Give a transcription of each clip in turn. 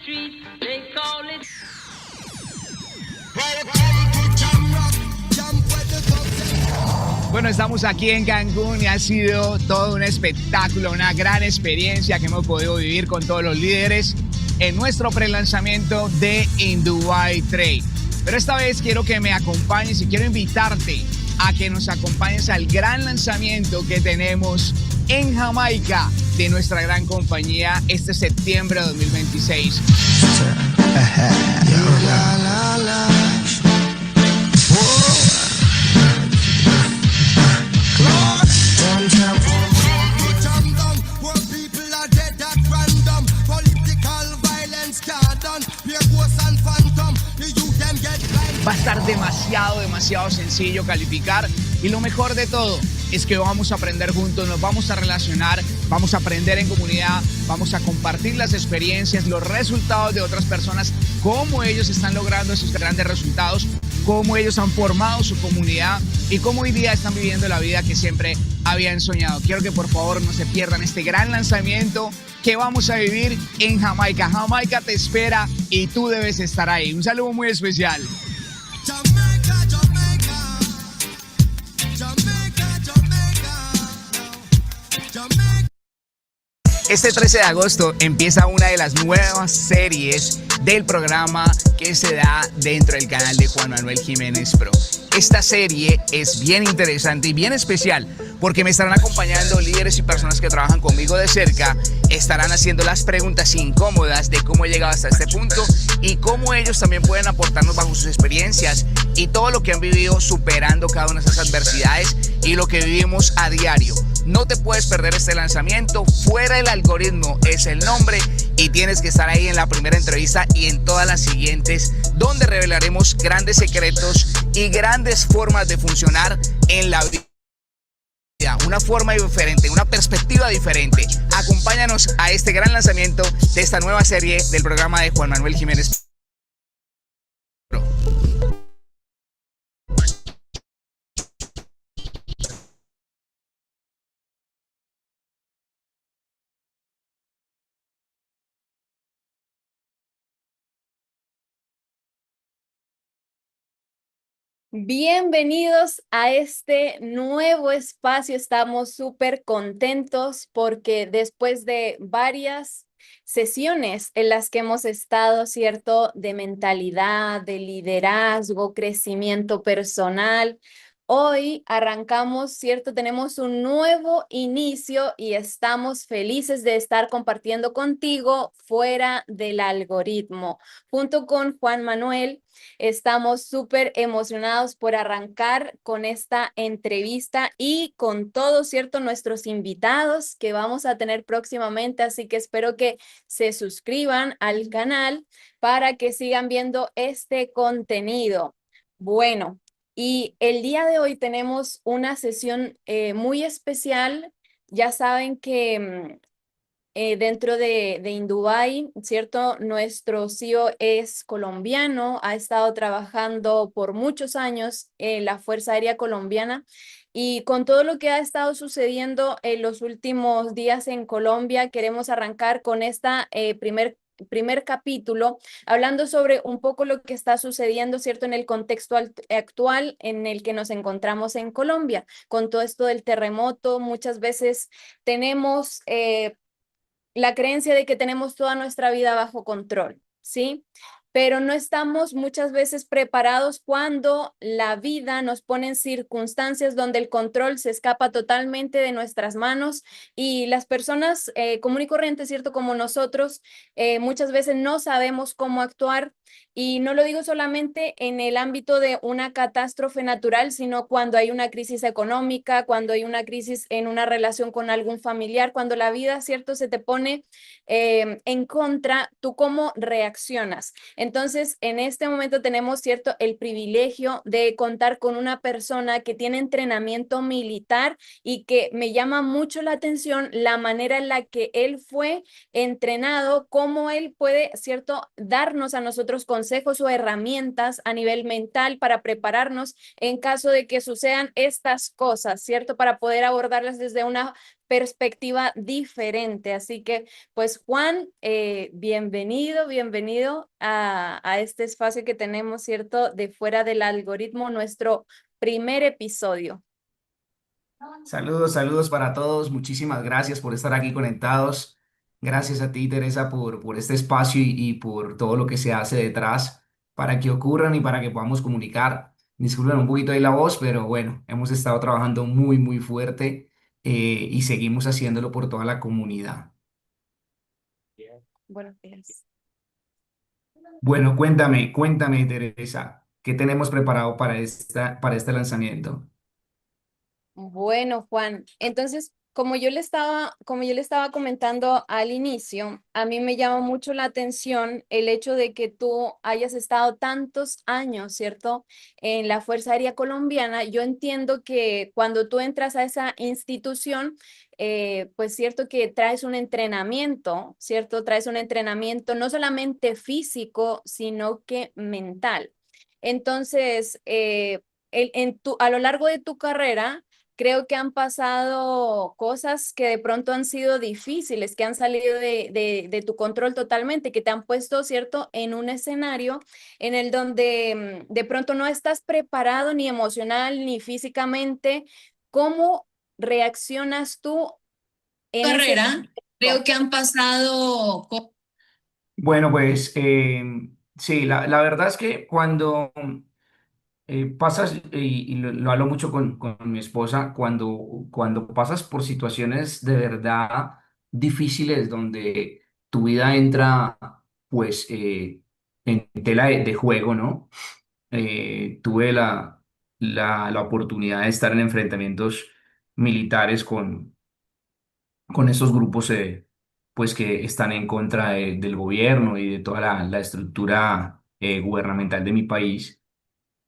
street, they call it. Bueno, estamos aquí en Cancún y ha sido todo un espectáculo, una gran experiencia que hemos podido vivir con todos los líderes en nuestro prelanzamiento de In Dubai Trade. Pero esta vez quiero que me acompañes y quiero invitarte a que nos acompañes al gran lanzamiento que tenemos en Jamaica de nuestra gran compañía este septiembre de 2026. Va a estar demasiado sencillo calificar y lo mejor de todo es que vamos a aprender juntos, nos vamos a relacionar, vamos a aprender en comunidad, vamos a compartir las experiencias, los resultados de otras personas, cómo ellos están logrando esos grandes resultados, cómo ellos han formado su comunidad y cómo hoy día están viviendo la vida que siempre habían soñado. Quiero que por favor no se pierdan este gran lanzamiento que vamos a vivir en Jamaica. Jamaica te espera y tú debes estar ahí. Un saludo muy especial. Este 13 de agosto empieza una de las nuevas series del programa que se da dentro del canal de Juan Manuel Jiménez Pro. Esta serie es bien interesante y bien especial porque me estarán acompañando líderes y personas que trabajan conmigo de cerca, estarán haciendo las preguntas incómodas de cómo he llegado hasta este punto y cómo ellos también pueden aportarnos bajo sus experiencias y todo lo que han vivido superando cada una de esas adversidades y lo que vivimos a diario. No te puedes perder este lanzamiento. Fuera del algoritmo es el nombre y tienes que estar ahí en la primera entrevista y en todas las siguientes, donde revelaremos grandes secretos y grandes formas de funcionar en la vida. Una forma diferente, una perspectiva diferente. Acompáñanos a este gran lanzamiento de esta nueva serie del programa de Juan Manuel Jiménez Pro. Bienvenidos a este nuevo espacio. Estamos súper contentos porque después de varias sesiones en las que hemos estado, ¿cierto?, de mentalidad, de liderazgo, crecimiento personal, hoy arrancamos, ¿cierto? Tenemos un nuevo inicio y estamos felices de estar compartiendo contigo fuera del algoritmo. Junto con Juan Manuel, estamos súper emocionados por arrancar con esta entrevista y con todos, ¿cierto?, nuestros invitados que vamos a tener próximamente, así que espero que se suscriban al canal para que sigan viendo este contenido. Bueno, y el día de hoy tenemos una sesión muy especial. Ya saben que dentro de Indubai, ¿cierto? Nuestro CEO es colombiano, ha estado trabajando por muchos años en la Fuerza Aérea Colombiana y con todo lo que ha estado sucediendo en los últimos días en Colombia, queremos arrancar con esta primer capítulo, hablando sobre un poco lo que está sucediendo, ¿cierto?, en el contexto actual en el que nos encontramos en Colombia. Con todo esto del terremoto, muchas veces tenemos la creencia de que tenemos toda nuestra vida bajo control, ¿sí? Pero no estamos muchas veces preparados cuando la vida nos pone en circunstancias donde el control se escapa totalmente de nuestras manos y las personas común y corriente, ¿cierto?, como nosotros, muchas veces no sabemos cómo actuar. Y no lo digo solamente en el ámbito de una catástrofe natural, sino cuando hay una crisis económica, cuando hay una crisis en una relación con algún familiar, cuando la vida, ¿cierto?, se te pone en contra, ¿tú cómo reaccionas? Entonces, en este momento tenemos, ¿cierto?, el privilegio de contar con una persona que tiene entrenamiento militar y que me llama mucho la atención la manera en la que él fue entrenado, cómo él puede, ¿cierto?, darnos a nosotros consejos o herramientas a nivel mental para prepararnos en caso de que sucedan estas cosas, ¿cierto?, para poder abordarlas desde una perspectiva diferente. Así que, pues Juan, bienvenido, bienvenido a este espacio que tenemos, ¿cierto? De Fuera del Algoritmo, nuestro primer episodio. Saludos, saludos para todos. Muchísimas gracias por estar aquí conectados. Gracias a ti, Teresa, por este espacio y por todo lo que se hace detrás para que ocurran y para que podamos comunicar. Disculpen un poquito ahí la voz, pero bueno, hemos estado trabajando muy, muy fuerte y seguimos haciéndolo por toda la comunidad. Buenos días. Bueno, cuéntame, Teresa, ¿qué tenemos preparado para este lanzamiento? Bueno, Juan, entonces, como yo le estaba comentando al inicio, a mí me llama mucho la atención el hecho de que tú hayas estado tantos años, ¿cierto? En la Fuerza Aérea Colombiana. Yo entiendo que cuando tú entras a esa institución, pues cierto que traes un entrenamiento, ¿cierto? Traes un entrenamiento no solamente físico, sino que mental. Entonces, a lo largo de tu carrera, creo que han pasado cosas que de pronto han sido difíciles, que han salido de tu control totalmente, que te han puesto, ¿cierto?, en un escenario en el donde de pronto no estás preparado ni emocional ni físicamente. ¿Cómo reaccionas tú en ese Carrera, creo contexto? que han pasado. Bueno, pues sí, la verdad es que cuando pasas, y lo hablo mucho con mi esposa, cuando pasas por situaciones de verdad difíciles donde tu vida entra pues en tela de juego, ¿no? Tuve la oportunidad de estar en enfrentamientos militares con estos grupos pues que están en contra del gobierno y de toda la estructura gubernamental de mi país.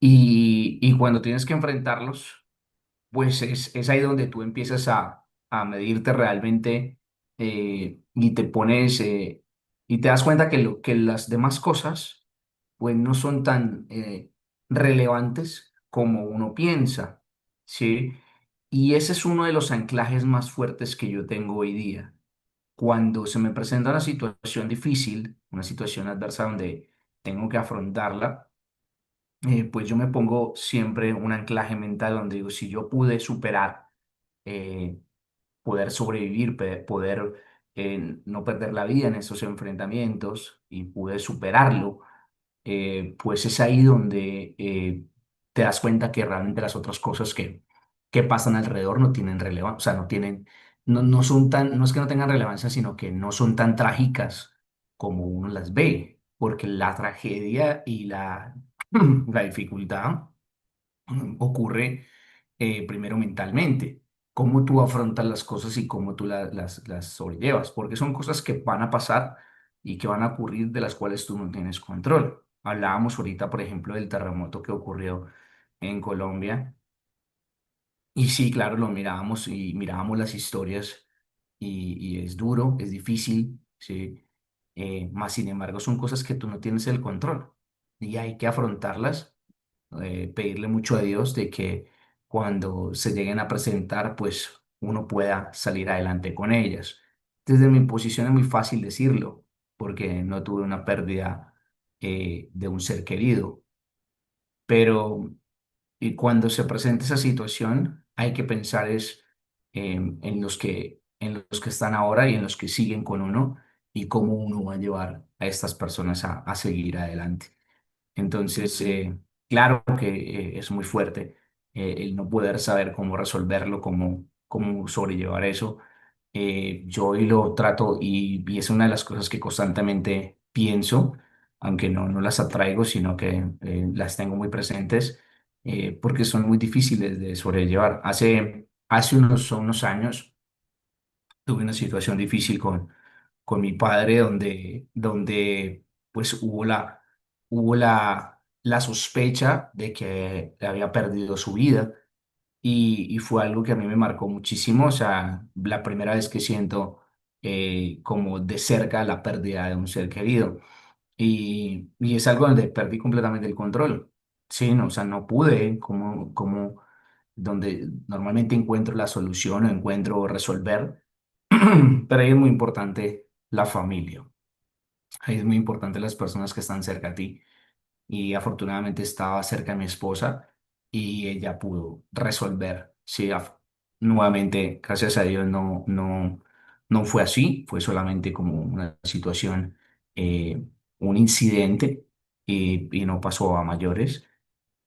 Y cuando tienes que enfrentarlos, pues es ahí donde tú empiezas a medirte realmente y te pones y te das cuenta que las demás cosas pues no son tan relevantes como uno piensa, ¿sí? Y ese es uno de los anclajes más fuertes que yo tengo hoy día. Cuando se me presenta una situación difícil, una situación adversa donde tengo que afrontarla, pues yo me pongo siempre un anclaje mental donde digo, si yo pude superar, eh, poder sobrevivir, poder no perder la vida en esos enfrentamientos y pude superarlo, pues es ahí donde te das cuenta que realmente las otras cosas que pasan alrededor no tienen relevancia, o sea, no son tan, no es que no tengan relevancia, sino que no son tan trágicas como uno las ve, porque la tragedia y la dificultad ocurre primero mentalmente, cómo tú afrontas las cosas y cómo tú las sobrellevas, porque son cosas que van a pasar y que van a ocurrir de las cuales tú no tienes control. Hablábamos ahorita, por ejemplo, del terremoto que ocurrió en Colombia y sí, claro, lo mirábamos y mirábamos las historias y es duro, es difícil, sí. Más sin embargo, son cosas que tú no tienes el control y hay que afrontarlas, pedirle mucho a Dios de que cuando se lleguen a presentar, pues uno pueda salir adelante con ellas. Desde mi posición es muy fácil decirlo, porque no tuve una pérdida de un ser querido, pero cuando se presenta esa situación, hay que pensar es en los que están ahora y en los que siguen con uno y cómo uno va a llevar a estas personas a seguir adelante. Entonces, claro que es muy fuerte el no poder saber cómo resolverlo, cómo sobrellevar eso. Yo hoy lo trato y es una de las cosas que constantemente pienso, aunque no las atraigo, sino que las tengo muy presentes porque son muy difíciles de sobrellevar. Hace unos años tuve una situación difícil con mi padre donde pues hubo la sospecha de que había perdido su vida y fue algo que a mí me marcó muchísimo, o sea, la primera vez que siento como de cerca la pérdida de un ser querido y es algo donde perdí completamente el control, sí, no, o sea, no pude, como donde normalmente encuentro la solución o encuentro resolver, pero ahí es muy importante la familia, ahí es muy importante las personas que están cerca a ti y afortunadamente estaba cerca de mi esposa y ella pudo resolver. Sí, nuevamente, gracias a Dios no fue así, fue solamente como una situación, un incidente y no pasó a mayores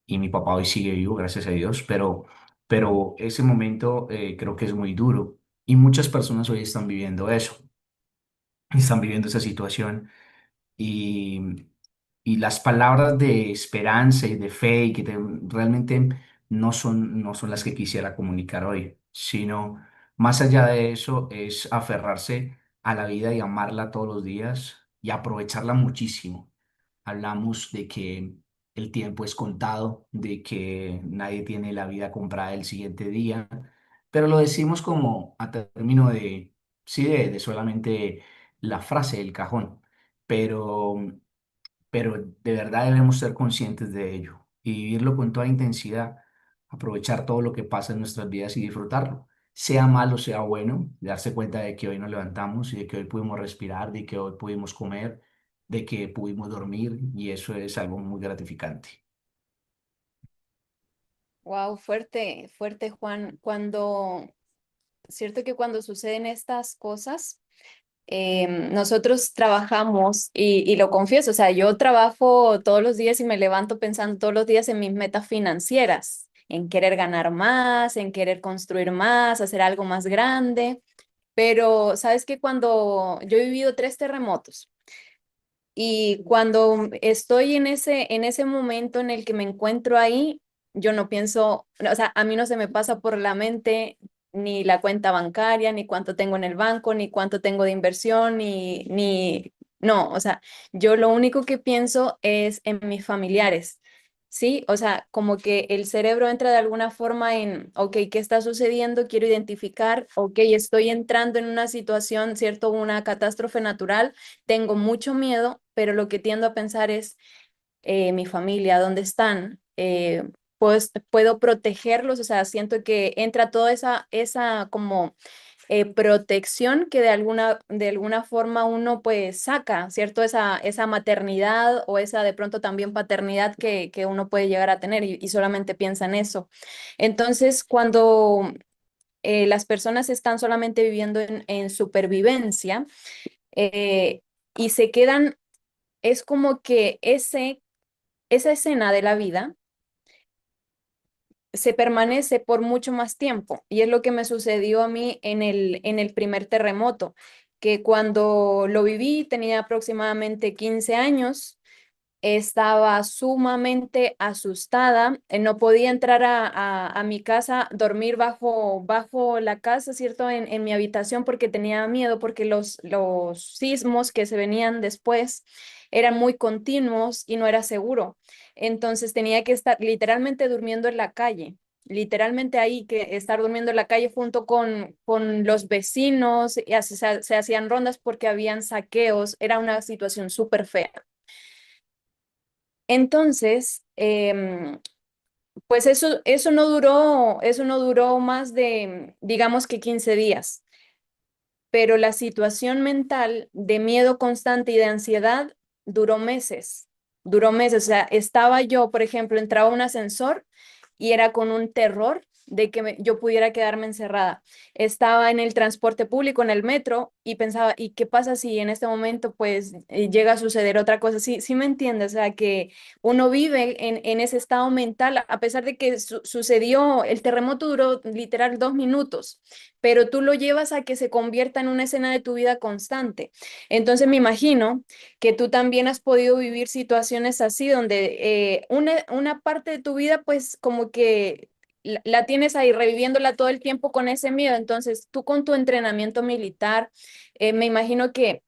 y mi papá hoy sigue vivo, gracias a Dios, pero ese momento creo que es muy duro y muchas personas hoy están viviendo eso, están viviendo esa situación y, y las palabras de esperanza y de fe y que realmente no son las que quisiera comunicar hoy, sino más allá de eso es aferrarse a la vida y amarla todos los días y aprovecharla muchísimo. Hablamos de que el tiempo es contado, de que nadie tiene la vida comprada el siguiente día, pero lo decimos como a término de, sí, de solamente la frase del cajón, pero, pero de verdad debemos ser conscientes de ello y vivirlo con toda intensidad, aprovechar todo lo que pasa en nuestras vidas y disfrutarlo. Sea malo, sea bueno, darse cuenta de que hoy nos levantamos y de que hoy pudimos respirar, de que hoy pudimos comer, de que pudimos dormir y eso es algo muy gratificante. Wow, fuerte, fuerte, Juan. Cuando, cierto que cuando suceden estas cosas, nosotros trabajamos y lo confieso, o sea, yo trabajo todos los días y me levanto pensando todos los días en mis metas financieras, en querer ganar más, en querer construir más, hacer algo más grande. Pero sabes que cuando yo he vivido 3 terremotos y cuando estoy en ese momento en el que me encuentro ahí, yo no pienso, o sea, a mí no se me pasa por la mente ni la cuenta bancaria, ni cuánto tengo en el banco, ni cuánto tengo de inversión, no, o sea, yo lo único que pienso es en mis familiares. Sí, o sea, como que el cerebro entra de alguna forma en, ok, ¿qué está sucediendo? Quiero identificar, ok, estoy entrando en una situación, ¿cierto? Una catástrofe natural, tengo mucho miedo, pero lo que tiendo a pensar es mi familia, ¿dónde están? Pues puedo protegerlos, o sea, siento que entra toda esa como protección que de alguna forma uno pues saca, ¿cierto? Esa maternidad o esa de pronto también paternidad que uno puede llegar a tener y solamente piensa en eso. Entonces, cuando las personas están solamente viviendo en supervivencia eh, y se quedan, es como que esa escena de la vida se permanece por mucho más tiempo. Y es lo que me sucedió a mí en el primer terremoto, que cuando lo viví tenía aproximadamente 15 años, estaba sumamente asustada, no podía entrar a mi casa, dormir bajo la casa, ¿cierto? En mi habitación porque tenía miedo, porque los sismos que se venían después eran muy continuos y no era seguro. Entonces tenía que estar literalmente durmiendo en la calle. Literalmente ahí, que estar durmiendo en la calle junto con los vecinos, y se hacían rondas porque habían saqueos, era una situación súper fea. Entonces, pues eso no duró más de, digamos que 15 días, pero la situación mental de miedo constante y de ansiedad duró meses, o sea, estaba yo, por ejemplo, entraba a un ascensor y era con un terror de que yo pudiera quedarme encerrada. Estaba en el transporte público, en el metro, y pensaba, ¿y qué pasa si en este momento pues llega a suceder otra cosa? Sí, sí me entiendes, o sea, que uno vive en ese estado mental, a pesar de que sucedió, el terremoto duró literal 2 minutos, pero tú lo llevas a que se convierta en una escena de tu vida constante. Entonces me imagino que tú también has podido vivir situaciones así, donde una parte de tu vida pues como que la tienes ahí reviviéndola todo el tiempo con ese miedo. Entonces tú con tu entrenamiento militar, me imagino que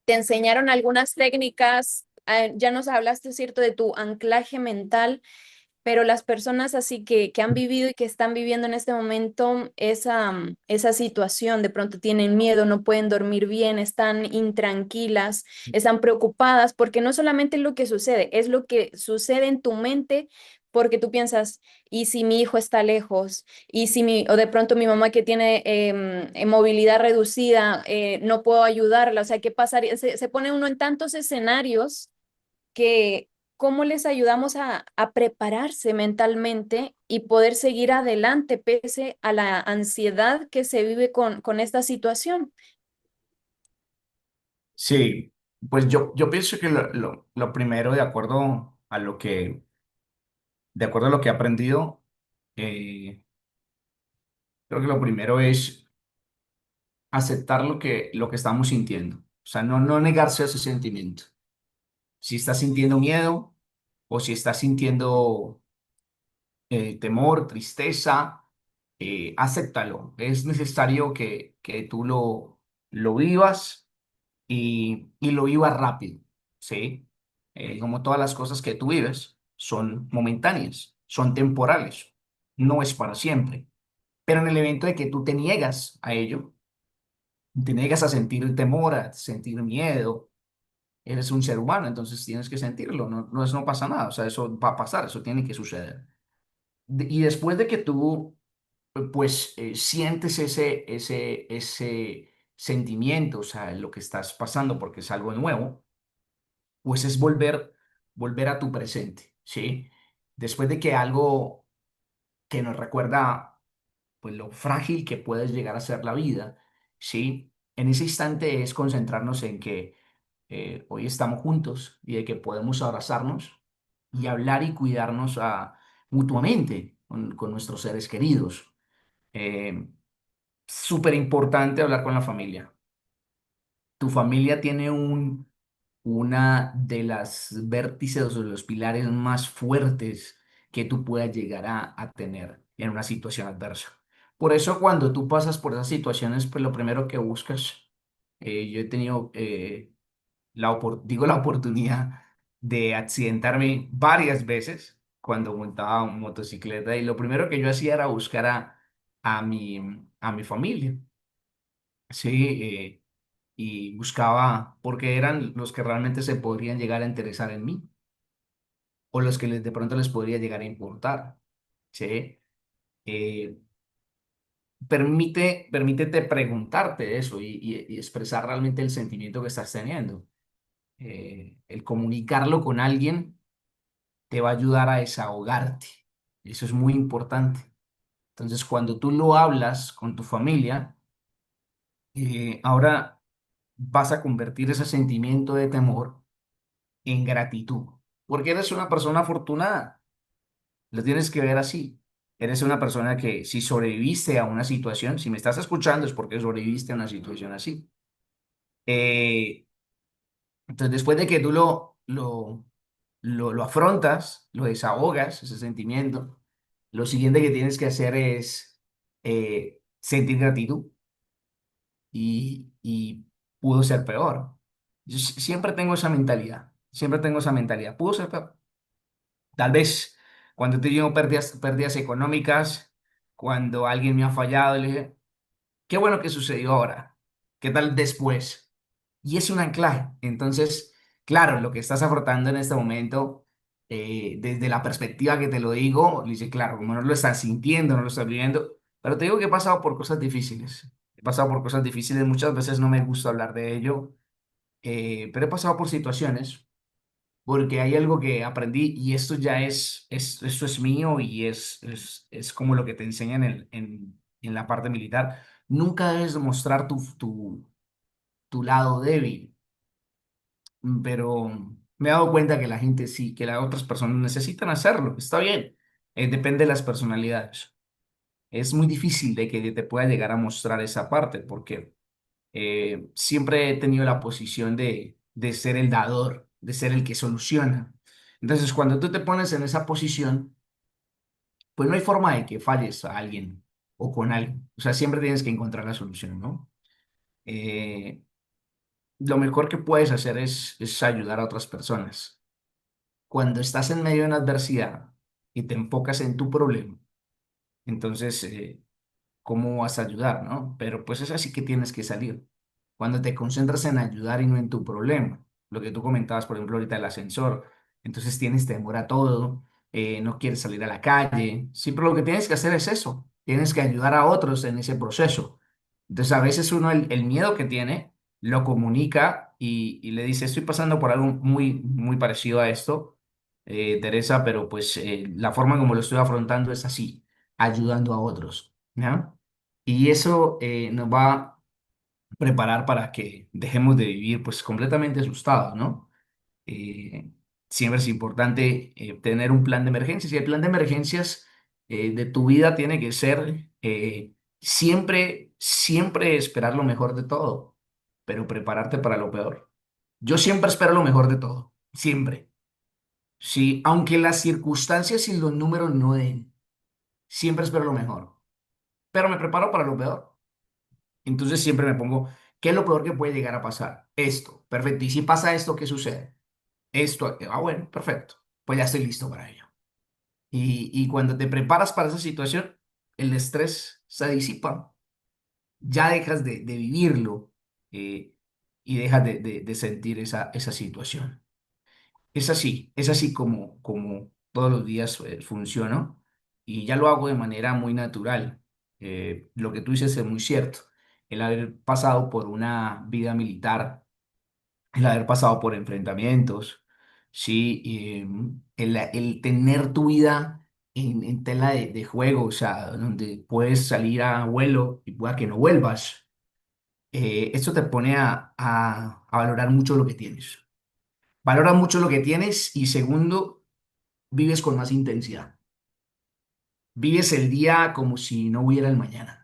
te enseñaron algunas técnicas, ya nos hablaste, ¿cierto?, de tu anclaje mental, pero las personas así que han vivido y que están viviendo en este momento esa situación, de pronto tienen miedo, no pueden dormir bien, están intranquilas, están preocupadas, porque no solamente es lo que sucede, es lo que sucede en tu mente porque tú piensas, ¿y si mi hijo está lejos? ¿Y si o de pronto mi mamá que tiene movilidad reducida, no puedo ayudarla? O sea, ¿qué pasaría? Se pone uno en tantos escenarios que cómo les ayudamos a prepararse mentalmente y poder seguir adelante pese a la ansiedad que se vive con esta situación. Sí, pues yo pienso que lo primero, de acuerdo a lo que he aprendido, eh, creo que lo primero es aceptar lo que estamos sintiendo. O sea, no negarse a ese sentimiento. Si estás sintiendo miedo o si estás sintiendo temor, tristeza, acéptalo. Es necesario que tú lo vivas y lo vivas rápido, ¿sí? Como todas las cosas que tú vives, son momentáneas, son temporales, no es para siempre. Pero en el evento de que tú te niegas a ello, te niegas a sentir el temor, a sentir miedo, eres un ser humano, entonces tienes que sentirlo, no pasa nada, o sea, eso va a pasar, eso tiene que suceder. Y después de que tú, pues, sientes ese sentimiento, o sea, lo que estás pasando porque es algo nuevo, pues es volver a tu presente, ¿sí? Después de que algo que nos recuerda, pues, lo frágil que puede llegar a ser la vida, ¿sí? En ese instante es concentrarnos en que hoy estamos juntos y de que podemos abrazarnos y hablar y cuidarnos mutuamente con nuestros seres queridos. Eh, Súper importante hablar con la familia. Tu familia tiene una de las vértices o de los pilares más fuertes que tú puedas llegar a tener en una situación adversa. Por eso cuando tú pasas por esas situaciones, pues lo primero que buscas, yo he tenido digo la oportunidad de accidentarme varias veces cuando montaba motocicleta y lo primero que yo hacía era buscar a mi familia, ¿sí? Y buscaba porque eran los que realmente se podrían llegar a interesar en mí o los que de pronto les podría llegar a importar, ¿sí? Eh, permítete preguntarte eso y expresar realmente el sentimiento que estás teniendo. El comunicarlo con alguien te va a ayudar a desahogarte. Eso es muy importante. Entonces, cuando tú lo hablas con tu familia, ahora vas a convertir ese sentimiento de temor en gratitud, porque eres una persona afortunada. Lo tienes que ver así. Eres una persona que si sobreviviste a una situación, si me estás escuchando es porque sobreviviste a una situación así. Eh, entonces, después de que tú lo afrontas, lo desahogas, ese sentimiento, lo siguiente que tienes que hacer es sentir gratitud y pudo ser peor. Yo siempre tengo esa mentalidad, siempre tengo esa mentalidad, pudo ser peor. Tal vez cuando he tenido pérdidas económicas, cuando alguien me ha fallado, le dije, qué bueno que sucedió ahora, ¿qué tal después? Y es un anclaje. Entonces, claro, lo que estás afrontando en este momento, desde la perspectiva que te lo digo, dice, claro, como no lo estás sintiendo, no lo estás viviendo, pero te digo que he pasado por cosas difíciles. He pasado por cosas difíciles, muchas veces no me gusta hablar de ello, pero he pasado por situaciones porque hay algo que aprendí y esto ya esto es mío y es como lo que te enseñan en la parte militar. Nunca debes mostrar tu lado débil, pero me he dado cuenta que la gente sí, que las otras personas necesitan hacerlo. Está bien, depende de las personalidades. Es muy difícil de que te pueda llegar a mostrar esa parte porque siempre he tenido la posición de ser el dador, de ser el que soluciona. Entonces, cuando tú te pones en esa posición, pues no hay forma de que falles a alguien o con alguien. O sea, siempre tienes que encontrar la solución, ¿no? Eh, lo mejor que puedes hacer es ayudar a otras personas. Cuando estás en medio de una adversidad y te enfocas en tu problema, entonces, ¿cómo vas a ayudar, no? Pero pues es así que tienes que salir. Cuando te concentras en ayudar y no en tu problema, lo que tú comentabas, por ejemplo, ahorita el ascensor, entonces tienes temor a todo, no quieres salir a la calle. Sí, pero lo que tienes que hacer es eso. Tienes que ayudar a otros en ese proceso. Entonces, a veces uno el miedo que tiene lo comunica y le dice, estoy pasando por algo muy, muy parecido a esto, Teresa, pero pues la forma como lo estoy afrontando es así, ayudando a otros, ¿no? Y eso nos va a preparar para que dejemos de vivir pues completamente asustados, ¿no? eh, Siempre es importante tener un plan de emergencias y el plan de emergencias de tu vida tiene que ser siempre, siempre esperar lo mejor de todo, pero prepararte para lo peor. Yo siempre espero lo mejor de todo, siempre. Sí, aunque las circunstancias y los números no den, siempre espero lo mejor, pero me preparo para lo peor. Entonces siempre me pongo, ¿qué es lo peor que puede llegar a pasar? Esto, perfecto. ¿Y si pasa esto, qué sucede? Esto, bueno, perfecto. Pues ya estoy listo para ello. Y cuando te preparas para esa situación, el estrés se disipa. Ya dejas de vivirlo eh, y dejas de sentir esa situación. Es así como todos los días funciono y ya lo hago de manera muy natural. Lo que tú dices es muy cierto. El haber pasado por una vida militar, el haber pasado por enfrentamientos, sí, el tener tu vida en tela de juego, o sea, donde puedes salir a vuelo y pueda que no vuelvas, esto te pone a valorar mucho lo que tienes. Valora mucho lo que tienes y segundo, vives con más intensidad. Vives el día como si no hubiera el mañana.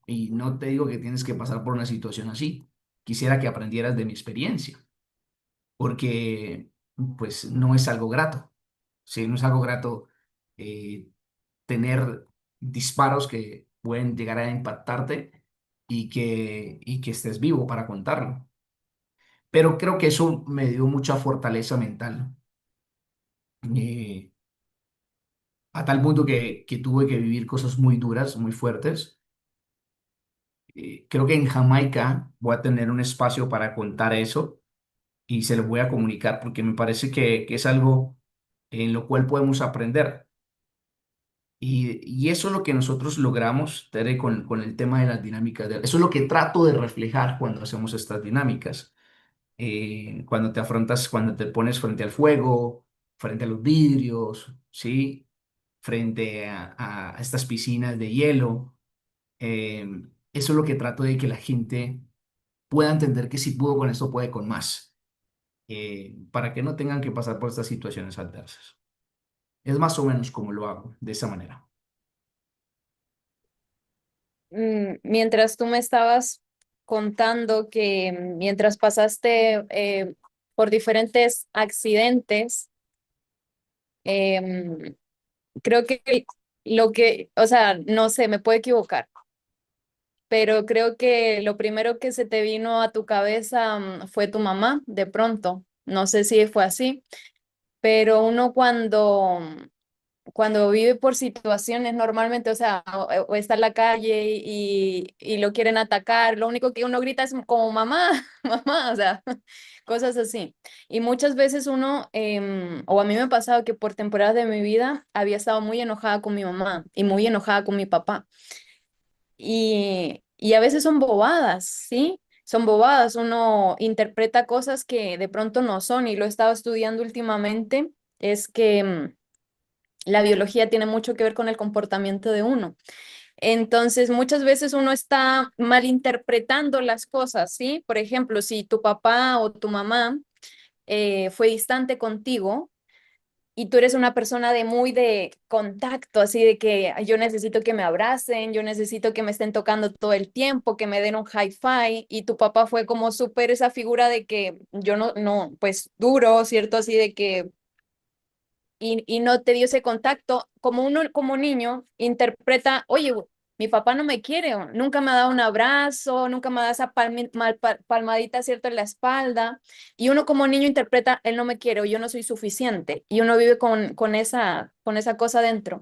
Y no te digo que tienes que pasar por una situación así. Quisiera que aprendieras de mi experiencia porque pues no es algo grato, ¿sí? No es algo grato eh, tener disparos que pueden llegar a impactarte y que estés vivo para contarlo. Pero creo que eso me dio mucha fortaleza mental, eh, a tal punto que tuve que vivir cosas muy duras, muy fuertes. Creo que en Jamaica voy a tener un espacio para contar eso y se lo voy a comunicar porque me parece que es algo en lo cual podemos aprender. Y eso es lo que nosotros logramos, Tere, con el tema de las dinámicas. Eso es lo que trato de reflejar cuando hacemos estas dinámicas. Cuando te afrontas, cuando te pones frente al fuego, frente a los vidrios, ¿sí? Frente a estas piscinas de hielo. Eh, Eso es lo que trato de que la gente pueda entender que si pudo con esto, puede con más. Para que no tengan que pasar por estas situaciones adversas. Es más o menos como lo hago, de esa manera. Mientras tú me estabas contando que mientras pasaste por diferentes accidentes, em, creo que o sea, no sé, me puedo equivocar, pero creo que lo primero que se te vino a tu cabeza fue tu mamá, de pronto. No sé si fue así, pero uno cuando vive por situaciones normalmente, o sea, o está en la calle y lo quieren atacar, lo único que uno grita es como mamá, mamá, o sea, cosas así. Y muchas veces uno, o a mí me ha pasado que por temporadas de mi vida había estado muy enojada con mi mamá y muy enojada con mi papá. Y a veces son bobadas, ¿sí? Son bobadas, uno interpreta cosas que de pronto no son y lo he estado estudiando últimamente, es que la biología tiene mucho que ver con el comportamiento de uno. Entonces, muchas veces uno está malinterpretando las cosas, ¿sí? Por ejemplo, si tu papá o tu mamá fue distante contigo y tú eres una persona de muy de contacto, así de que "Ay, yo necesito que me abracen, yo necesito que me estén tocando todo el tiempo, que me den un high five", y tu papá fue como súper esa figura de que yo no, pues duro, ¿cierto? Así de que y no te dio ese contacto, como uno como niño interpreta, oye, mi papá no me quiere, o nunca me ha dado un abrazo, nunca me ha dado esa palmadita, ¿cierto?, en la espalda, y uno como niño interpreta, él no me quiere o yo no soy suficiente, y uno vive con esa cosa dentro.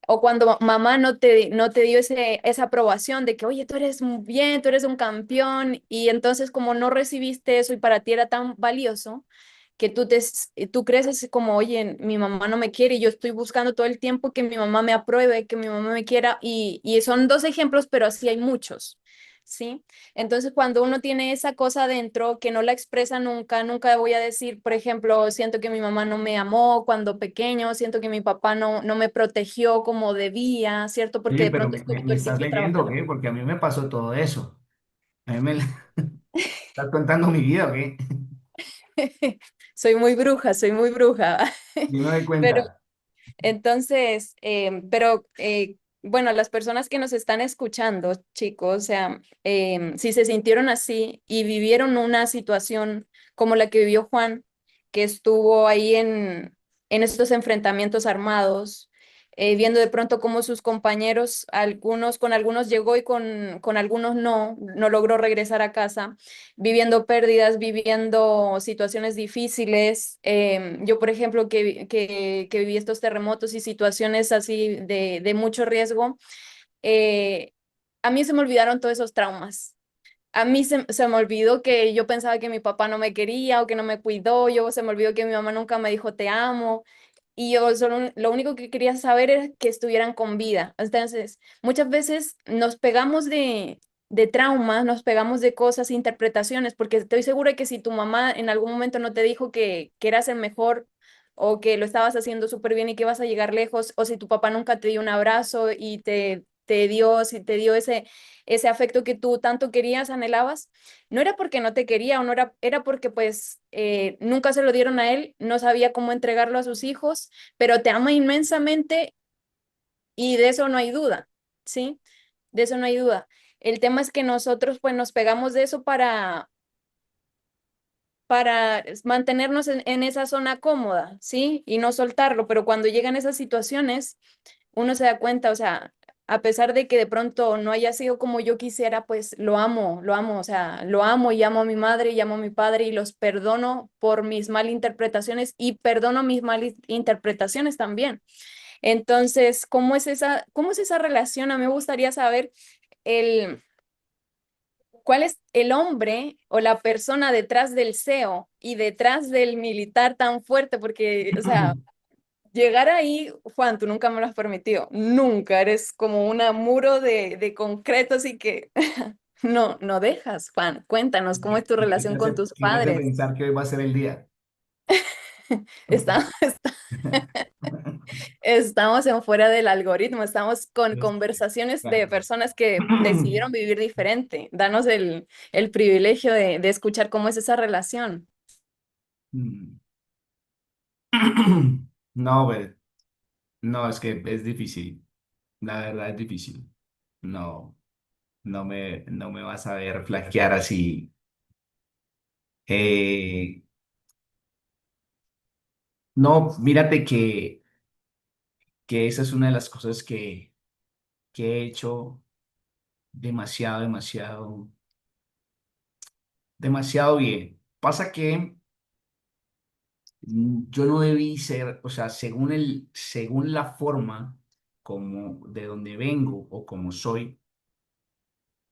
O cuando mamá no te dio esa aprobación de que, oye, tú eres muy bien, tú eres un campeón, y entonces como no recibiste eso y para ti era tan valioso, que tú creces como, oye, mi mamá no me quiere y yo estoy buscando todo el tiempo que mi mamá me apruebe, que mi mamá me quiera y son dos ejemplos, pero así hay muchos. ¿Sí? Entonces, cuando uno tiene esa cosa dentro que no la expresa nunca, nunca voy a decir, por ejemplo, siento que mi mamá no me amó cuando pequeño, siento que mi papá no me protegió como debía, ¿cierto? Porque Oye, de pero pronto me, estoy me- todo me el estás tiempo leyendo, trabajando. ¿qué? Porque a mí me pasó todo eso. A mí me estás contando mi vida, ¿qué? Soy muy bruja. Yo me doy Pero cuenta. entonces, bueno, las personas que nos están escuchando, chicos, o sea, si se sintieron así y vivieron una situación como la que vivió Juan, que estuvo ahí en estos enfrentamientos armados, viendo de pronto cómo sus compañeros, algunos, con algunos llegó y con algunos no logró regresar a casa, viviendo pérdidas, viviendo situaciones difíciles. Yo, por ejemplo, que viví estos terremotos y situaciones así de mucho riesgo, eh, a mí se me olvidaron todos esos traumas. A mí se me olvidó que yo pensaba que mi papá no me quería o que no me cuidó, yo se me olvidó que mi mamá nunca me dijo te amo. Y yo solo, lo único que quería saber era que estuvieran con vida. Entonces, muchas veces nos pegamos de traumas, nos pegamos de cosas, interpretaciones, porque estoy segura que si tu mamá en algún momento no te dijo que eras el mejor o que lo estabas haciendo súper bien y que vas a llegar lejos, o si tu papá nunca te dio un abrazo y te dio, si te dio ese afecto que tú tanto querías, anhelabas, no era porque no te quería o no era, era porque pues nunca se lo dieron a él, no sabía cómo entregarlo a sus hijos, pero te ama inmensamente y de eso no hay duda, ¿sí? De eso no hay duda. El tema es que nosotros pues nos pegamos de eso para mantenernos en esa zona cómoda, ¿sí? Y no soltarlo, pero cuando llegan esas situaciones, uno se da cuenta, o sea, a pesar de que de pronto no haya sido como yo quisiera, pues lo amo, o sea, lo amo y amo a mi madre y amo a mi padre y los perdono por mis malinterpretaciones y perdono mis malinterpretaciones también. Entonces, cómo es esa relación? A mí me gustaría saber el, cuál es el hombre o la persona detrás del CEO y detrás del militar tan fuerte, porque, o sea, llegar ahí, Juan, tú nunca me lo has permitido, nunca, eres como un muro de concreto, así que no dejas, Juan, cuéntanos cómo es tu relación con tus ¿Qué me hace padres. pensar que hoy va a ser el día? Está, estamos en fuera del algoritmo, estamos con Pues, conversaciones de claro. personas que decidieron vivir diferente. Danos el privilegio de escuchar cómo es esa relación. Mm. No, no, es que es difícil. La verdad es difícil. No, no me vas a ver flaquear así. Eh, no, mírate que esa es una de las cosas que he hecho demasiado, demasiado, demasiado bien. Pasa que yo no debí ser, o sea, según la forma como de donde vengo o como soy,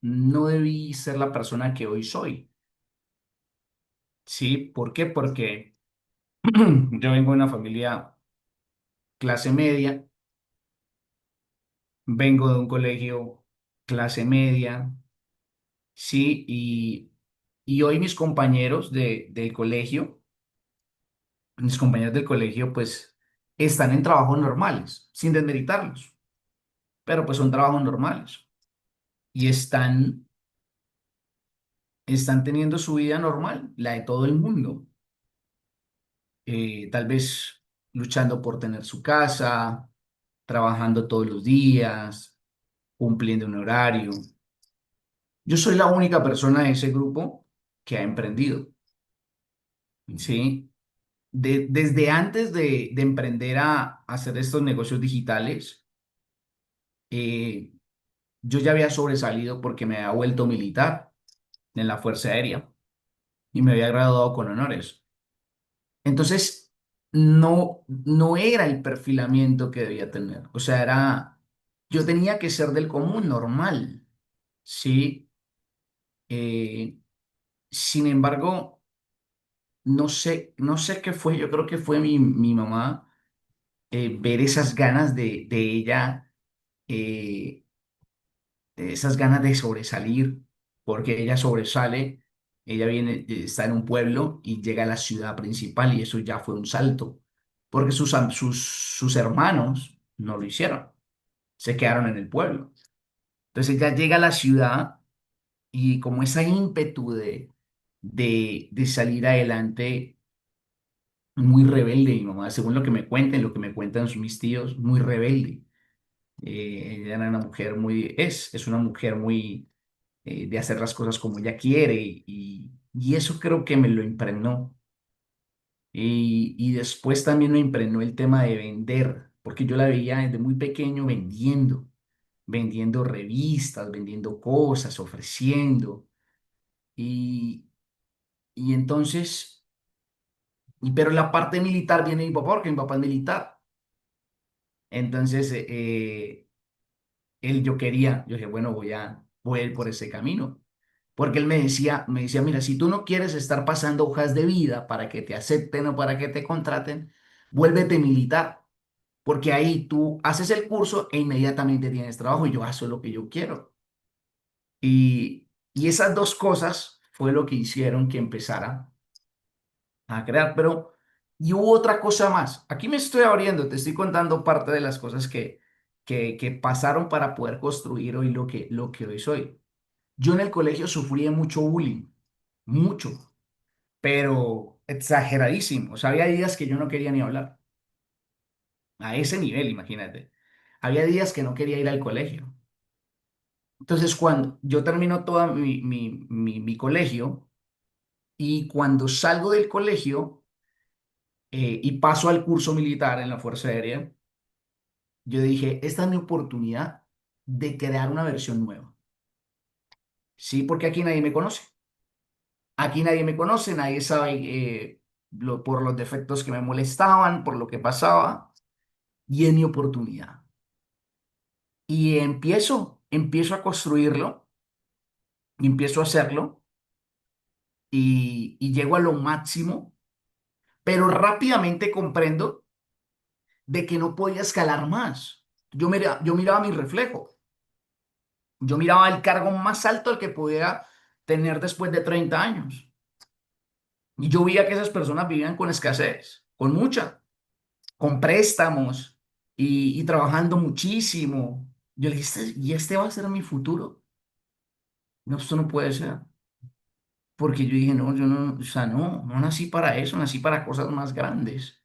no debí ser la persona que hoy soy. ¿Sí? ¿Por qué? Porque yo vengo de una familia clase media, vengo de un colegio clase media, ¿sí? Y hoy del colegio, mis compañeros del colegio, pues están en trabajos normales, sin desmeritarlos, pero pues son trabajos normales y están teniendo su vida normal, la de todo el mundo. Tal vez luchando por tener su casa, trabajando todos los días, cumpliendo un horario. Yo soy la única persona de ese grupo que ha emprendido, ¿sí? Desde antes de emprender a hacer estos negocios digitales, eh, yo ya había sobresalido porque me había vuelto militar en la Fuerza Aérea y me había graduado con honores. Entonces, no era el perfilamiento que debía tener. O sea, yo tenía que ser del común, normal, ¿sí? Eh, sin embargo, no sé qué fue, yo creo que fue mi mamá, ver esas ganas de ella, eh, esas ganas de sobresalir, porque ella sobresale, ella viene, está en un pueblo y llega a la ciudad principal y eso ya fue un salto, porque sus hermanos no lo hicieron, se quedaron en el pueblo. Entonces ella llega a la ciudad y como esa ímpetu de salir adelante, muy rebelde mi mamá, según lo que me cuentan, lo que me cuentan mis tíos, muy rebelde. Ella era una mujer es una mujer muy, de hacer las cosas como ella quiere y eso creo que me lo impregnó. Y después también me impregnó el tema de vender, porque yo la veía desde muy pequeño vendiendo revistas, vendiendo cosas, ofreciendo. Y, y entonces, pero la parte militar viene de mi papá, porque mi papá es militar. Entonces, yo dije, bueno, voy a ir por ese camino. Porque él me decía, mira, si tú no quieres estar pasando hojas de vida para que te acepten o para que te contraten, vuélvete militar, porque ahí tú haces el curso e inmediatamente tienes trabajo y yo hago lo que yo quiero. Y esas dos cosas fue lo que hicieron que empezara a crear, pero y hubo otra cosa más. Aquí me estoy abriendo, te estoy contando parte de las cosas que pasaron para poder construir hoy lo que hoy soy. Yo en el colegio sufrí de mucho bullying, mucho, pero exageradísimo. O sea, había días que yo no quería ni hablar, a ese nivel, imagínate. Había días que no quería ir al colegio. Entonces, cuando yo termino toda mi colegio y cuando salgo del colegio y paso al curso militar en la Fuerza Aérea, yo dije, esta es mi oportunidad de crear una versión nueva. Sí, porque aquí nadie me conoce. Aquí nadie me conoce, nadie sabe por los defectos que me molestaban, por lo que pasaba, y es mi oportunidad. Y empiezo a construirlo, y empiezo a hacerlo, y llego a lo máximo, pero rápidamente comprendo de que no podía escalar más. Yo miraba mi reflejo, yo miraba el cargo más alto al que pudiera tener después de 30 años. Y yo veía que esas personas vivían con escasez, con mucha, con préstamos y trabajando muchísimo. Yo le dije, ¿y este va a ser mi futuro? No, esto no puede ser. Porque yo dije, no, yo no, o sea, no nací para eso, nací para cosas más grandes.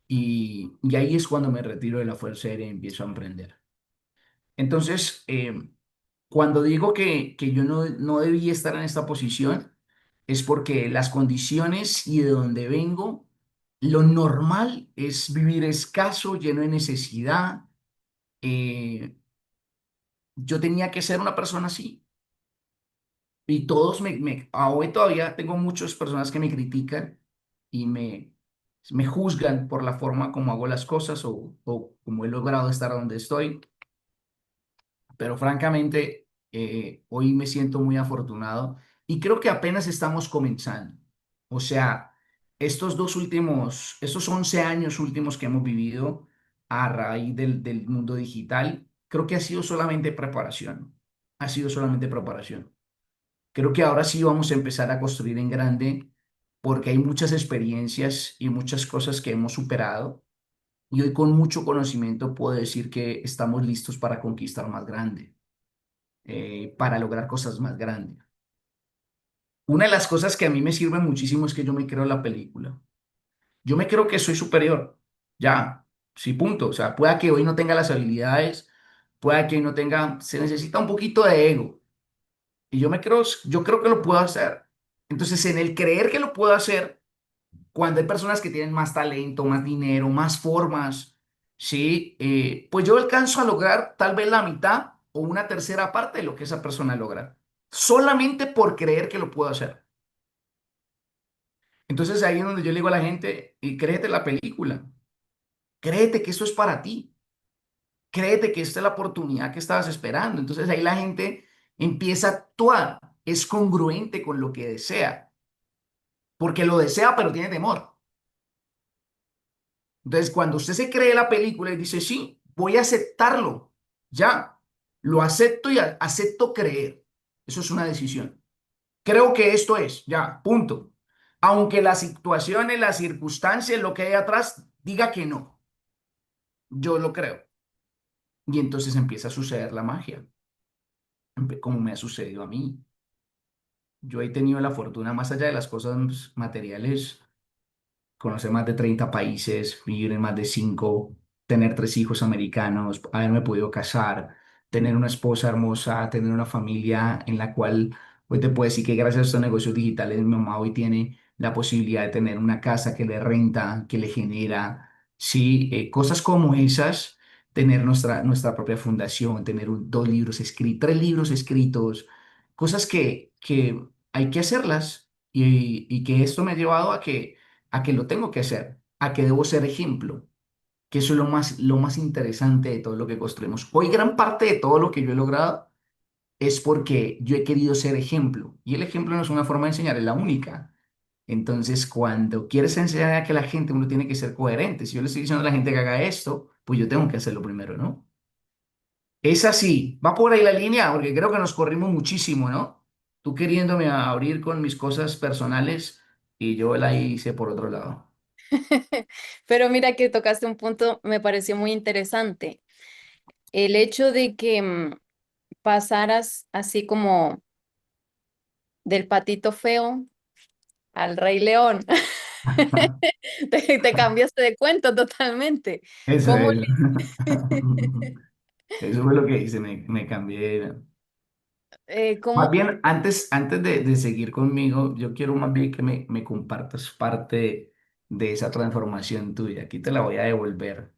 Y ahí es cuando me retiro de la Fuerza Aérea y empiezo a emprender. Entonces, cuando digo que yo no debía estar en esta posición, es porque las condiciones y de donde vengo, lo normal es vivir escaso, lleno de necesidad. eh, yo tenía que ser una persona así. Y todos hoy todavía tengo muchas personas que me critican y me juzgan por la forma como hago las cosas o como he logrado estar donde estoy. Pero francamente, hoy me siento muy afortunado y creo que apenas estamos comenzando. O sea, estos 11 años últimos que hemos vivido a raíz del mundo digital, creo que ha sido solamente preparación. Ha sido solamente preparación. Creo que ahora sí vamos a empezar a construir en grande porque hay muchas experiencias y muchas cosas que hemos superado y hoy con mucho conocimiento puedo decir que estamos listos para conquistar más grande, para lograr cosas más grandes. Una de las cosas que a mí me sirve muchísimo es que yo me creo la película. Yo me creo que soy superior. Ya, sí, punto. O sea, pueda que hoy no tenga las habilidades, pueda que hoy no tenga, se necesita un poquito de ego. Y yo creo que lo puedo hacer. Entonces, en el creer que lo puedo hacer, cuando hay personas que tienen más talento, más dinero, más formas, sí, pues yo alcanzo a lograr tal vez la mitad o una tercera parte de lo que esa persona logra, solamente por creer que lo puedo hacer. Entonces ahí es donde yo le digo a la gente, y créete la película, créete que esto es para ti, créete que esta es la oportunidad que estabas esperando. Entonces ahí la gente empieza a actuar, es congruente con lo que desea. porque lo desea, pero tiene temor. Entonces, cuando usted se cree la película y dice, sí, voy a aceptarlo, ya, lo acepto y acepto creer. Eso es una decisión. Creo que esto es, ya, punto. Aunque las situaciones, las circunstancias, lo que hay atrás, diga que no, yo lo creo. Y entonces empieza a suceder la magia, como me ha sucedido a mí. Yo he tenido la fortuna, más allá de las cosas materiales, conocer más de 30 países, vivir en más de 5, tener 3 hijos americanos, haberme podido casar, tener una esposa hermosa, tener una familia en la cual hoy te puedo decir que gracias a estos negocios digitales mi mamá hoy tiene la posibilidad de tener una casa que le renta, que le genera, sí, cosas como esas, tener nuestra propia fundación, tener 2 libros escritos, 3 libros escritos, cosas que hay que hacerlas y que esto me ha llevado a que lo tengo que hacer, a que debo ser ejemplo, que eso es lo más interesante de todo lo que construimos. Hoy gran parte de todo lo que yo he logrado es porque yo he querido ser ejemplo y el ejemplo no es una forma de enseñar, es la única. Entonces, cuando quieres enseñar a que la gente, uno tiene que ser coherente. Si yo le estoy diciendo a la gente que haga esto, pues yo tengo que hacerlo primero, ¿no? Es así, va por ahí la línea, porque creo que nos corrimos muchísimo, ¿no? Tú queriéndome abrir con mis cosas personales y yo la hice por otro lado. Pero mira que tocaste un punto, me pareció muy interesante. El hecho de que pasaras así como del patito feo al Rey León. Te cambiaste de cuento totalmente. Eso ¿Cómo es. Eso fue lo que hice, me cambié. Más cómo, bien, antes de seguir conmigo, yo quiero más bien que me compartas parte de esa transformación tuya. Aquí te la voy a devolver.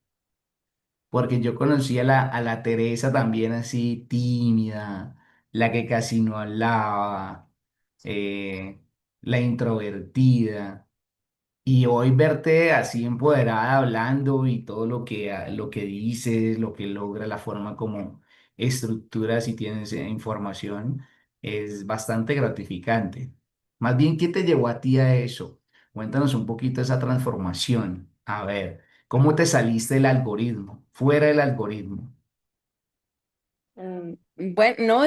Porque yo conocí a la Teresa también así tímida, la que casi no hablaba, eh, la introvertida. Y hoy verte así empoderada hablando y todo lo que dices, lo que logra, la forma como estructuras y tienes información, es bastante gratificante. Más bien, ¿qué te llevó a ti a eso? Cuéntanos un poquito esa transformación. A ver, ¿cómo te saliste del algoritmo? Fuera del algoritmo. bueno, no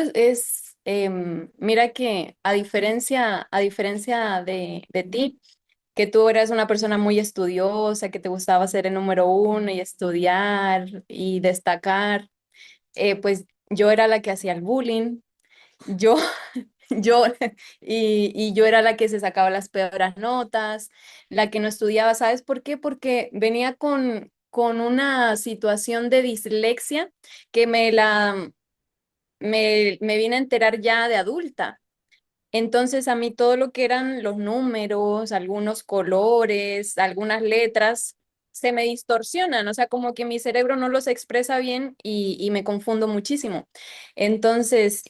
mira que a diferencia de ti, que tú eras una persona muy estudiosa, que te gustaba ser el número uno y estudiar y destacar, pues yo era la que hacía el bullying. Yo, yo, y yo era la que se sacaba las peores notas, la que no estudiaba. ¿Sabes por qué? Porque venía con una situación de dislexia que me vine a enterar ya de adulta. Entonces a mí todo lo que eran los números, algunos colores, algunas letras, se me distorsionan, o sea, como que mi cerebro no los expresa bien y me confundo muchísimo. Entonces,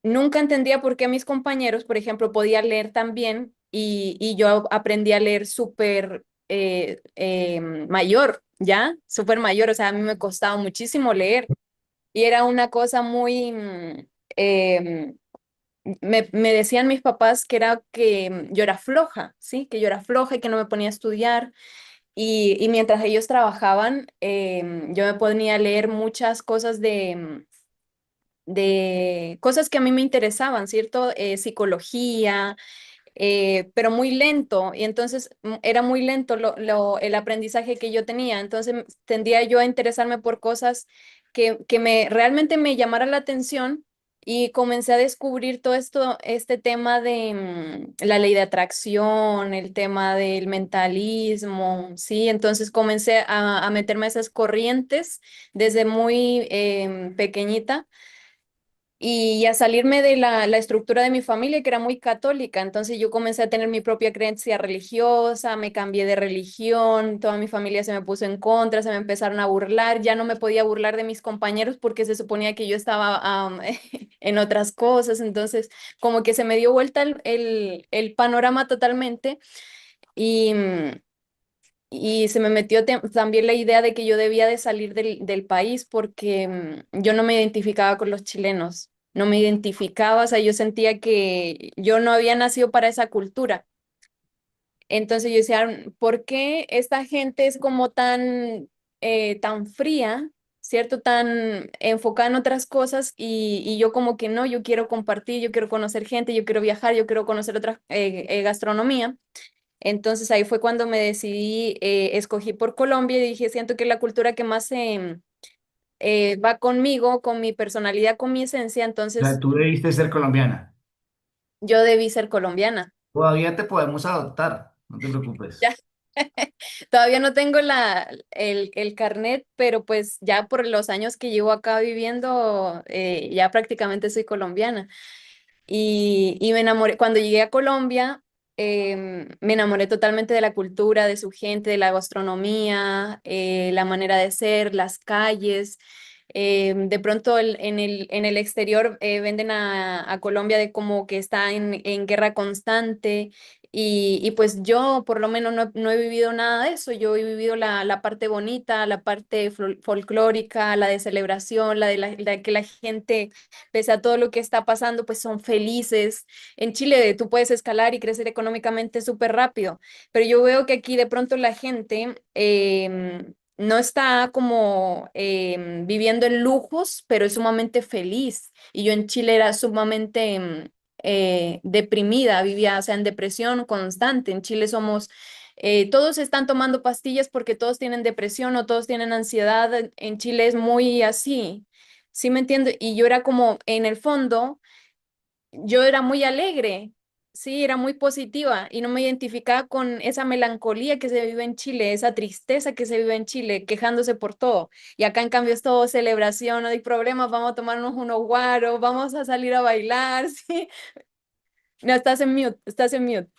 nunca entendía por qué mis compañeros, por ejemplo, podían leer tan bien y yo aprendí a leer súper mayor, ¿ya? Súper mayor, o sea, a mí me costaba muchísimo leer y era una cosa muy... em, me decían mis papás que era que yo era floja, ¿sí? Que yo era floja y que no me ponía a estudiar. Y mientras ellos trabajaban, yo me ponía a leer muchas cosas de cosas que a mí me interesaban, ¿cierto? Psicología, pero muy lento. Y entonces era muy lento el aprendizaje que yo tenía. Entonces tendía yo a interesarme por cosas que realmente me llamaran la atención. Y comencé a descubrir todo esto, este tema de la ley de atracción, el tema del mentalismo, ¿sí? Entonces comencé a meterme a esas corrientes desde muy pequeñita y a salirme de la estructura de mi familia, que era muy católica. Entonces yo comencé a tener mi propia creencia religiosa, me cambié de religión, toda mi familia se me puso en contra, se me empezaron a burlar, ya no me podía burlar de mis compañeros porque se suponía que yo estaba en otras cosas. Entonces como que se me dio vuelta el panorama totalmente y... Y se me metió también la idea de que yo debía de salir del país porque yo no me identificaba con los chilenos. no me identificaba, o sea, yo sentía que yo no había nacido para esa cultura. Entonces yo decía, ¿por qué esta gente es como tan fría, ¿cierto? Tan enfocada en otras cosas y yo como que no, yo quiero compartir, yo quiero conocer gente, yo quiero viajar, yo quiero conocer otra gastronomía. Entonces ahí fue cuando me decidí, escogí por Colombia y dije, siento que es la cultura que más va conmigo, con mi personalidad, con mi esencia, O sea, entonces tú debiste ser colombiana. yo debí ser colombiana. Todavía te podemos adoptar, no te Ya. preocupes. Todavía no tengo el carnet, pero pues ya por los años que llevo acá viviendo, ya prácticamente soy colombiana. Y me enamoré, cuando llegué a Colombia, me enamoré totalmente de la cultura, de su gente, de la gastronomía, la manera de ser, las calles. De pronto en el exterior venden a Colombia de como que está en guerra constante y pues yo por lo menos no he vivido nada de eso, yo he vivido la parte bonita, la parte folclórica, la de celebración, la que la gente, pese a todo lo que está pasando, pues son felices. En Chile tú puedes escalar y crecer económicamente súper rápido, pero yo veo que aquí de pronto la gente no está como viviendo en lujos, pero es sumamente feliz. Y yo en Chile era sumamente deprimida, vivía, o sea, en depresión constante. En Chile somos, todos están tomando pastillas porque todos tienen depresión o todos tienen ansiedad. En Chile es muy así, ¿sí me entiendo? Y yo era como, en el fondo, yo era muy alegre, sí, era muy positiva y no me identificaba con esa melancolía que se vive en Chile, esa tristeza que se vive en Chile, quejándose por todo. Y acá en cambio es todo celebración, no hay problemas, vamos a tomarnos unos guaros, vamos a salir a bailar, sí. No, estás en mute, estás en mute.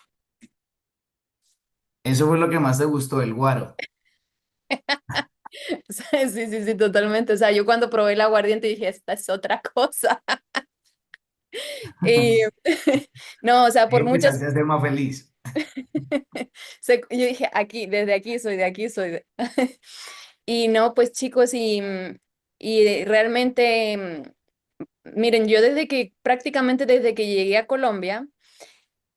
Eso fue lo que más te gustó del guaro. Sí, sí, sí, totalmente. O sea, yo cuando probé el aguardiente dije, esta es otra cosa. Y, no, o sea, Ahí por empezaste muchas. a ser más feliz. Yo dije, aquí, desde aquí soy, de aquí soy. Y no, pues chicos, y realmente, miren, yo desde que, prácticamente desde que llegué a Colombia,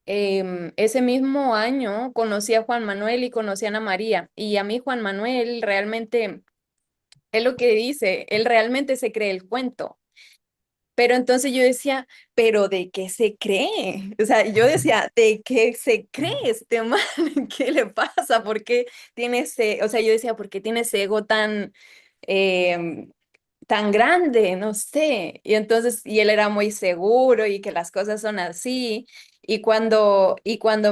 ese mismo año conocí a Juan Manuel y conocí a Ana María. Y a mí Juan Manuel realmente, es lo que dice, él realmente se cree el cuento. Pero entonces yo decía, ¿pero de qué se cree? O sea, yo decía, ¿de qué se cree este man? ¿Qué le pasa? ¿Por qué tiene ese, o sea, yo decía, ¿por qué tiene ese ego em, tan grande? No sé. Y entonces, y él era muy seguro y que las cosas son así. Y cuando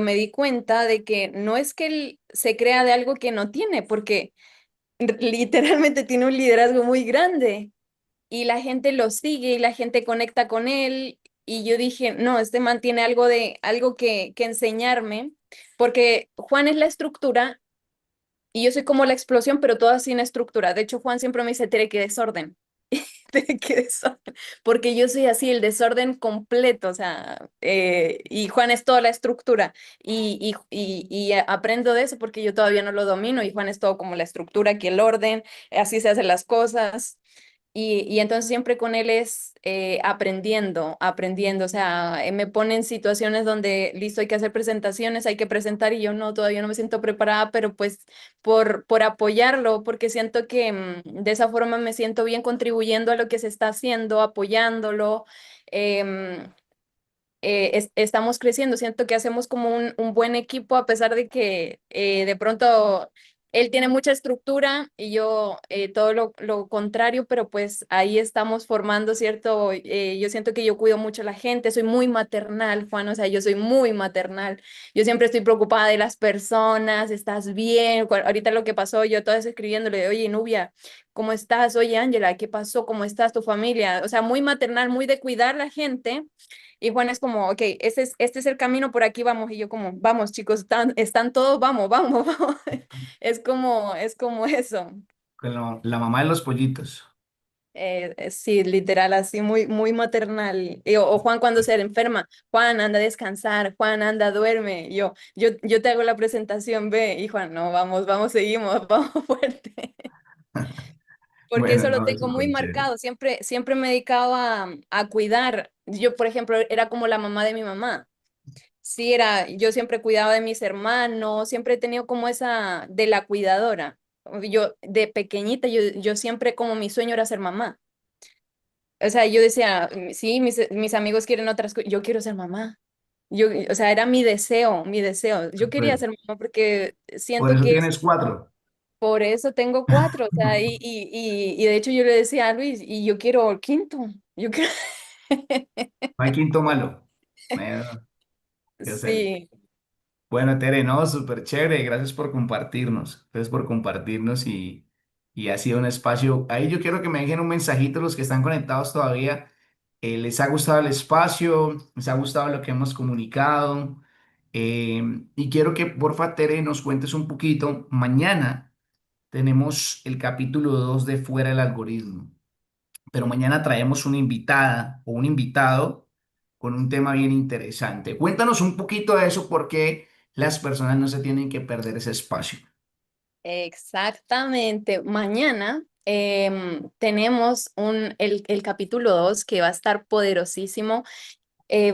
me di cuenta de que no es que él se crea de algo que no tiene, porque literalmente tiene un liderazgo muy grande y la gente lo sigue y la gente conecta con él. Y yo dije, no, este man tiene algo algo que enseñarme, porque Juan es la estructura y yo soy como la explosión, pero toda sin estructura. De hecho, Juan siempre me dice, Tere, qué desorden. Tere, qué desorden. Porque yo soy así, el desorden completo, o sea, y Juan es toda la estructura. Y aprendo de eso porque yo todavía no lo domino y Juan es todo como la estructura, que el orden, así se hacen las cosas. Y entonces siempre con él es aprendiendo, aprendiendo, o sea, me pone en situaciones donde, listo, hay que hacer presentaciones, hay que presentar y yo no, todavía no me siento preparada, pero pues por apoyarlo, porque siento que de esa forma me siento bien contribuyendo a lo que se está haciendo, apoyándolo. em, Estamos creciendo, siento que hacemos como un buen equipo a pesar de que de pronto él tiene mucha estructura y yo todo lo contrario, pero pues ahí estamos formando, ¿cierto? Yo siento que yo cuido mucho a la gente, soy muy maternal, Juan, o sea, yo soy muy maternal, yo siempre estoy preocupada de las personas, ¿estás bien? Ahorita lo que pasó, yo toda vez escribiéndole, oye, Nubia, ¿cómo estás? Oye, Ángela, ¿qué pasó? ¿Cómo estás? ¿Tu familia? O sea, muy maternal, muy de cuidar la gente y Juan es como, ok, este es el camino, por aquí vamos. Y yo como, vamos chicos, están todos, vamos, vamos, vamos. Es como eso. Con la mamá de los pollitos. Sí, literal, así muy maternal. O Juan cuando se enferma, Juan anda a descansar, Juan anda, duerme. Yo te hago la presentación, ve. Y Juan, no, vamos, vamos, seguimos, vamos fuerte. porque Bueno, eso lo no, es tengo muy súper chévere. marcado. Siempre me dedicaba a cuidar. Yo, por ejemplo, era como la mamá de mi mamá. Sí, yo siempre cuidaba de mis hermanos, siempre he tenido como esa de la cuidadora. Yo de pequeñita, yo siempre como mi sueño era ser mamá. O sea, yo decía, sí, mis amigos quieren otras cosas, yo quiero ser mamá. O sea, era mi deseo, mi deseo. Yo quería Súper. ser mamá porque Por siento eso que tienes cuatro. por eso tengo cuatro. O sea, y de hecho yo le decía a Luis, y yo quiero el quinto. Yo quiero... No hay quinto malo. Bueno, qué sé. Sí. Bueno, Tere, no, súper chévere. Gracias por compartirnos. Gracias por compartirnos y ha sido un espacio. Ahí yo quiero que me dejen un mensajito los que están conectados todavía. ¿Les ha gustado el espacio? ¿Les ha gustado lo que hemos comunicado? Y quiero que, porfa, Tere, nos cuentes un poquito. Mañana tenemos el capítulo 2 de Fuera del Algoritmo, pero mañana traemos una invitada o un invitado con un tema bien interesante. Cuéntanos un poquito de eso, porque las personas no se tienen que perder ese espacio. Exactamente. Mañana tenemos el capítulo 2 que va a estar poderosísimo.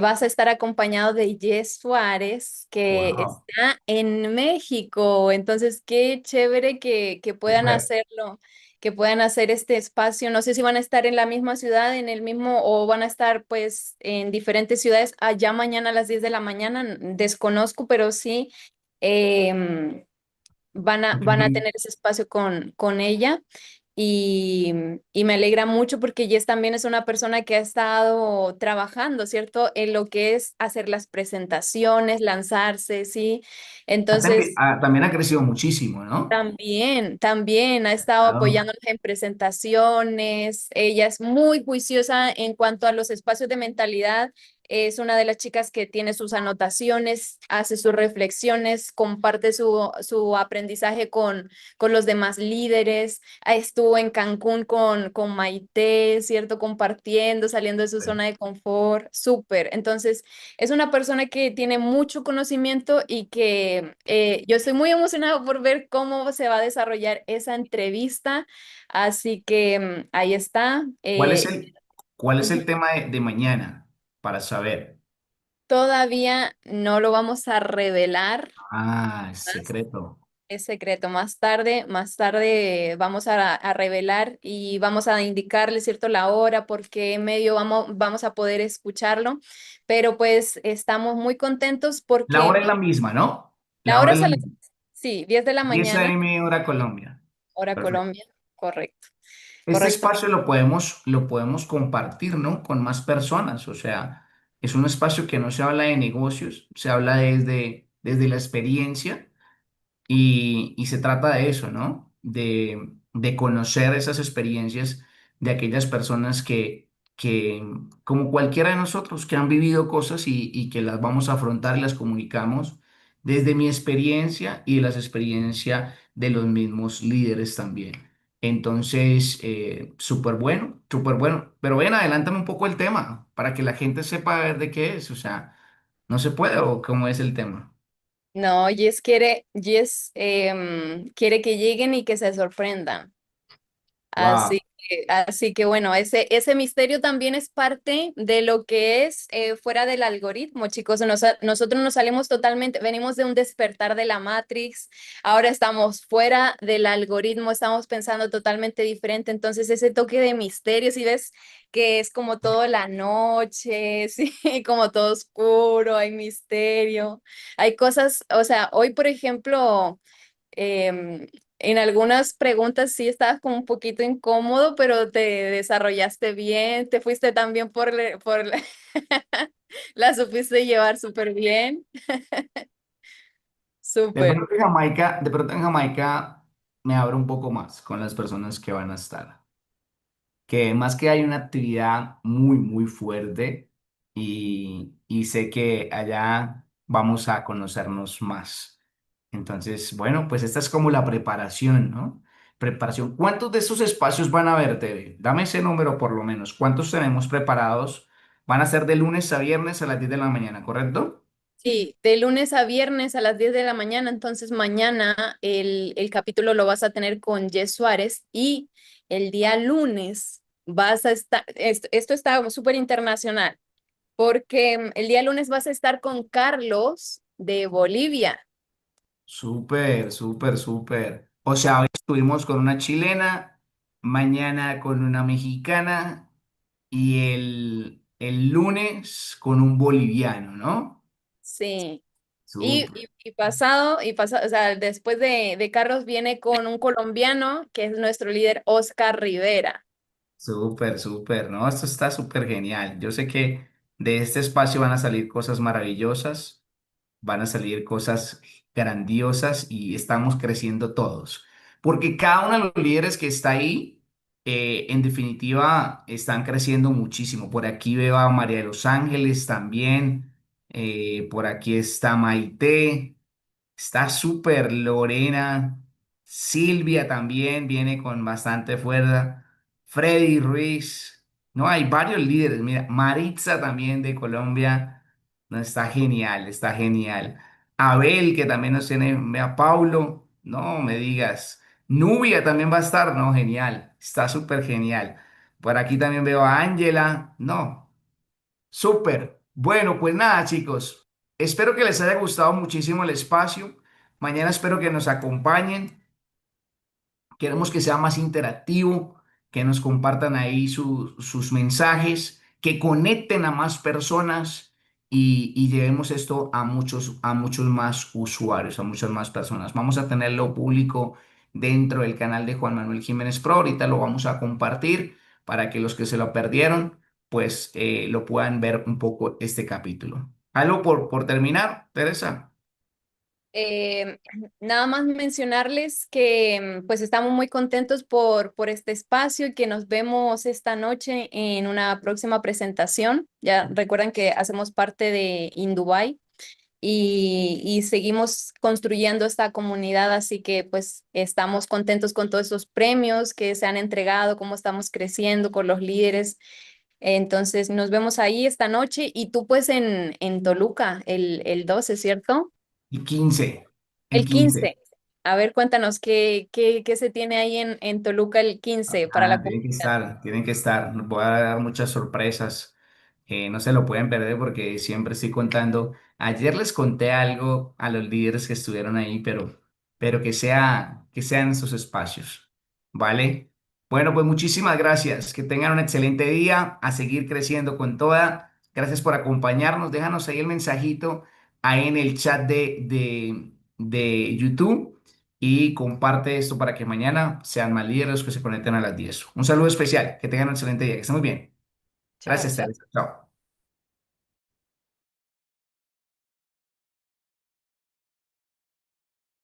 Vas a estar acompañado de Jess Suárez, que Wow, está en México. Entonces, qué chévere que puedan súper. hacerlo, que puedan hacer este espacio. No sé si van a estar en la misma ciudad, en el mismo, o van a estar pues en diferentes ciudades allá mañana a las 10 de la mañana. Desconozco, pero sí. em, van a tener ese espacio con ella y, y me alegra mucho porque Jess también es una persona que ha estado trabajando, ¿cierto? En lo que es hacer las presentaciones, lanzarse, ¿sí? Entonces, También ha crecido muchísimo, ¿no? también ha estado Claro. apoyándonos en presentaciones. Ella es muy juiciosa en cuanto a los espacios de mentalidad. Es una de las chicas que tiene sus anotaciones, hace sus reflexiones, comparte su aprendizaje con los demás líderes. Estuvo en Cancún con Maite, ¿cierto? Compartiendo, saliendo de su zona de confort. Súper. Entonces, es una persona que tiene mucho conocimiento y que yo estoy muy emocionada por ver cómo se va a desarrollar esa entrevista. Así que ahí está. ¿Cuál es cuál es el tema de mañana para saber? Todavía no lo vamos a revelar. Ah, es Más secreto. es secreto. Más tarde vamos a revelar y vamos a indicarle, ¿cierto? La hora, por qué medio vamos a poder escucharlo. Pero pues estamos muy contentos La porque hora es la misma, ¿no? la La hora hora es es la a las, misma. sí, 10 de la 10 mañana, a.m. hora Colombia. hora Perfecto. Colombia. Correcto, Este correcto. espacio lo podemos compartir, ¿no? Con más personas. O sea, es un espacio que no se habla de negocios, se habla desde la experiencia y se trata de eso, ¿no? De conocer esas experiencias de aquellas personas que, como cualquiera de nosotros, que han vivido cosas y que las vamos a afrontar y las comunicamos desde mi experiencia y de las experiencias de los mismos líderes también. Entonces, súper bueno, súper bueno. Pero ven, adelántame un poco el tema para que la gente sepa ver de qué es. O sea, ¿no se puede o cómo es el tema? No, Jess quiere que lleguen y que se sorprendan. Wow. Así que bueno, ese misterio también es parte de lo que es fuera del algoritmo, chicos. Nosotros nos salimos totalmente, venimos de un despertar de la Matrix, ahora estamos fuera del algoritmo, estamos pensando totalmente diferente. Entonces, ese toque de misterio, si ves que es como todo la noche, sí, como todo oscuro, hay misterio, hay cosas, o sea, hoy, por ejemplo em, en algunas preguntas sí estabas como un poquito incómodo, pero te desarrollaste bien, te fuiste también la supiste llevar súper bien, súper. De pronto en Jamaica me abro un poco más con las personas que van a estar. Que más que hay una actividad muy, muy fuerte y sé que allá vamos a conocernos más. Entonces, bueno, pues esta es como la preparación, ¿no? Preparación. ¿Cuántos de estos espacios van a haber, Tere? Dame ese número por lo menos. ¿Cuántos tenemos preparados? Van a ser de lunes a viernes a las 10 de la mañana, ¿correcto? Sí, de lunes a viernes a las 10 de la mañana, entonces mañana el capítulo lo vas a tener con Jess Suárez y el día lunes vas a estar, esto está súper internacional, porque el día lunes vas a estar con Carlos de Bolivia. Súper, súper, súper. O sea, hoy estuvimos con una chilena, mañana con una mexicana y el lunes con un boliviano, ¿no? Sí. Súper, Y pasado, o sea, después de Carlos viene con un colombiano que es nuestro líder, Oscar Rivera. súper, súper, ¿no? Esto está súper genial. Yo sé que de este espacio van a salir cosas maravillosas. Van a salir cosas grandiosas y estamos creciendo todos. Porque cada uno de los líderes que está ahí, en definitiva, están creciendo muchísimo. Por aquí veo a María de los Ángeles también. Por aquí está Maite. Está súper Lorena. Silvia también viene con bastante fuerza. Freddy Ruiz. No, hay varios líderes. Mira, Maritza también de Colombia. No, está genial, está genial. Abel, que también nos tiene. Vea, Paulo. No me digas. Nubia también va a estar. No, genial. Está súper genial. Por aquí también veo a Ángela. No. Súper. Bueno, pues nada, chicos. Espero que les haya gustado muchísimo el espacio. Mañana espero que nos acompañen. Queremos que sea más interactivo, que nos compartan ahí sus mensajes, que conecten a más personas y llevemos esto a muchos más usuarios, a muchas más personas. Vamos a tenerlo público dentro del canal de Juan Manuel Jiménez Pro. Ahorita lo vamos a compartir para que los que se lo perdieron, pues lo puedan ver un poco este capítulo. ¿Algo por terminar, Teresa? Eh, Nada más mencionarles que pues estamos muy contentos por este espacio y que nos vemos esta noche en una próxima presentación. Ya recuerdan que hacemos parte de Indubai y seguimos construyendo esta comunidad, así que pues estamos contentos con todos esos premios que se han entregado, cómo estamos creciendo con los líderes. Entonces nos vemos ahí esta noche y tú pues en Toluca el 12, ¿cierto? El 15, el El 15. 15. A ver, cuéntanos qué se tiene ahí en Toluca el 15 para la Ah, tienen que comunidad. estar, tienen que estar. Nos voy a dar muchas sorpresas. No se lo pueden perder porque siempre estoy contando. Ayer les conté algo a los líderes que estuvieron ahí, pero que sean esos espacios. ¿Vale? Bueno, pues muchísimas gracias. Que tengan un excelente día. A seguir creciendo con toda. Gracias por acompañarnos. Déjanos ahí el mensajito ahí en el chat de YouTube y comparte esto para que mañana sean más líderes que se conecten a las 10. Un saludo especial, que tengan un excelente día, que estén muy bien. Chao, Gracias, chao. Teresa. Chao.